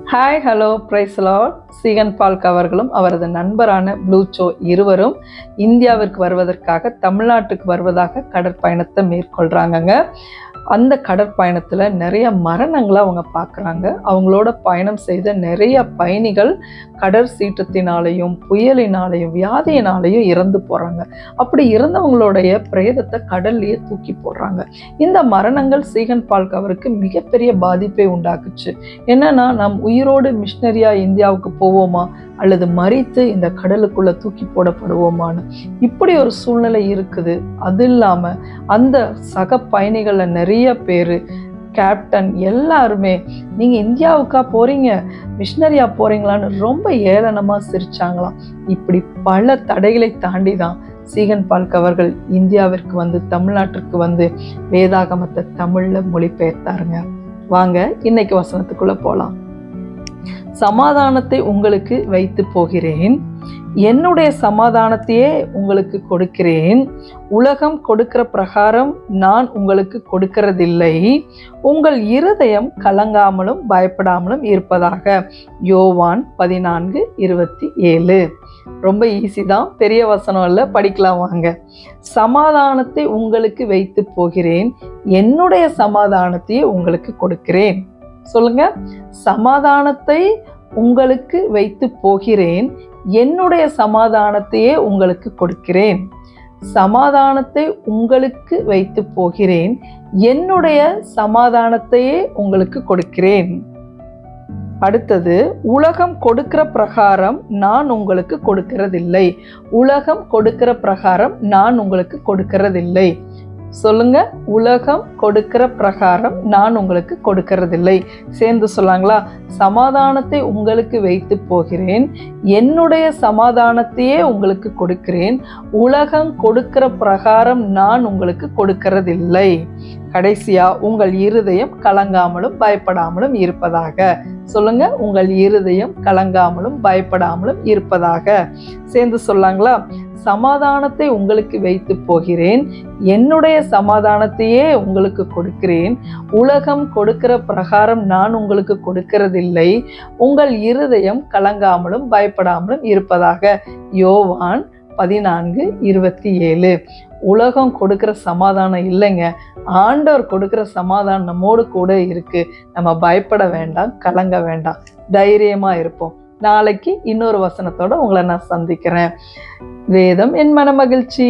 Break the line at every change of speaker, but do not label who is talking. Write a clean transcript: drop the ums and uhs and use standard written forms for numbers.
Hi hello praise lord. Ziegenbalg அவர்களும் அவரது நண்பரான ப்ளூ சோ இருவரும் இந்தியாவிற்கு வருவதற்காக தமிழ்நாட்டுக்கு வருவதாக கடற்பயணத்தை மேற்கொள்கிறாங்கங்க. அந்த கடற்பயணத்தில் நிறைய மரணங்களை அவங்க பார்க்குறாங்க. அவங்களோட பயணம் செய்த நிறைய பயணிகள் கடற் சீற்றத்தினாலையும் புயலினாலையும் வியாதியினாலையும் இறந்து போகிறாங்க. அப்படி இறந்தவங்களுடைய பிரேதத்தை கடல்லையே தூக்கி போடுறாங்க. இந்த மரணங்கள் சீகன் பால்க் அவருக்கு மிகப்பெரிய பாதிப்பை உண்டாக்குச்சு. என்னன்னா, நாம் உயிரோடு மிஷினரியா இந்தியாவுக்கு போவோமா அல்லது மறித்து இந்த கடலுக்குள்ள தூக்கி போடப்படுவோமான்னு இப்படி ஒரு சூழ்நிலை இருக்குது. அது இல்லாம அந்த சக பயணிகள்ல நிறைய பேரு, கேப்டன் எல்லாருமே நீங்க இந்தியாவுக்கா போறீங்க, மிஷினரியா போறீங்களான்னு ரொம்ப ஏளனமா சிரிச்சாங்களாம். இப்படி பல தடைகளை தாண்டி தான் சீகன் பால்க் அவர்கள் இந்தியாவிற்கு வந்து தமிழ்நாட்டிற்கு வந்து வேதாகமத்தை தமிழ்ல மொழிபெயர்த்தாருங்க. வாங்க இன்னைக்கு வசனத்துக்குள்ள போலாம். சமாதானத்தை உங்களுக்கு வைத்து போகிறேன், என்னுடைய சமாதானத்தையே உங்களுக்கு கொடுக்கிறேன். உலகம் கொடுக்கிற பிரகாரம் நான் உங்களுக்கு கொடுக்கிறதில்லை. உங்கள் இருதயம் கலங்காமலும் பயப்படாமலும் இருப்பதாக. யோவான் 14:27. ரொம்ப ஈஸி தான், பெரிய வசனம் இல்லை, படிக்கலாம் வாங்க. சமாதானத்தை உங்களுக்கு வைத்து போகிறேன், என்னுடைய சமாதானத்தையே உங்களுக்கு கொடுக்கிறேன். சொல்லுங்க, சமாதானத்தை உங்களுக்கு வைத்து போகிறேன், என்னுடைய சமாதானத்தையே உங்களுக்கு கொடுக்கிறேன். சமாதானத்தை உங்களுக்கு வைத்து போகிறேன், என்னுடைய சமாதானத்தையே உங்களுக்கு கொடுக்கிறேன். அடுத்தது, உலகம் கொடுக்கிற பிரகாரம் நான் உங்களுக்கு கொடுக்கிறதில்லை. உலகம் கொடுக்கிற பிரகாரம் நான் உங்களுக்கு கொடுக்கிறதில்லை. சொல்லுங்க, உலகம் கொடுக்கிற பிரகாரம் நான் உங்களுக்கு கொடுக்கிறதில்லை. சேர்ந்து சொல்லாங்களா? சமாதானத்தை உங்களுக்கு வைத்து போகிறேன், என்னுடைய சமாதானத்தையே உங்களுக்கு கொடுக்கிறேன். உலகம் கொடுக்கிற பிரகாரம் நான் உங்களுக்கு கொடுக்கிறதில்லை. கடைசியா, உங்கள் இருதயம் கலங்காமலும் பயப்படாமலும் இருப்பதாக. சொல்லுங்க, உங்கள் இருதயம் கலங்காமலும் பயப்படாமலும் இருப்பதாக. சேர்ந்து சொல்லாங்களா? சமாதானத்தை உங்களுக்கு வைத்து போகிறேன், என்னுடைய சமாதானத்தையே உங்களுக்கு கொடுக்கிறேன். உலகம் கொடுக்கிற பிரகாரம் நான் உங்களுக்கு கொடுக்கிறதில்லை. உங்கள் இருதயம் கலங்காமலும் பயப்படாமலும் இருப்பதாக. யோவான் 14:27. உலகம் கொடுக்கிற சமாதானம் இல்லைங்க, ஆண்டவர் கொடுக்கிற சமாதானம் நம்மோடு கூட இருக்கு. நம்ம பயப்பட வேண்டாம், கலங்க வேண்டாம், தைரியமா இருப்போம். நாளைக்கு இன்னொரு வசனத்தோட உங்களை நான் சந்திக்கிறேன். வேதம் என் மன மகிழ்ச்சி.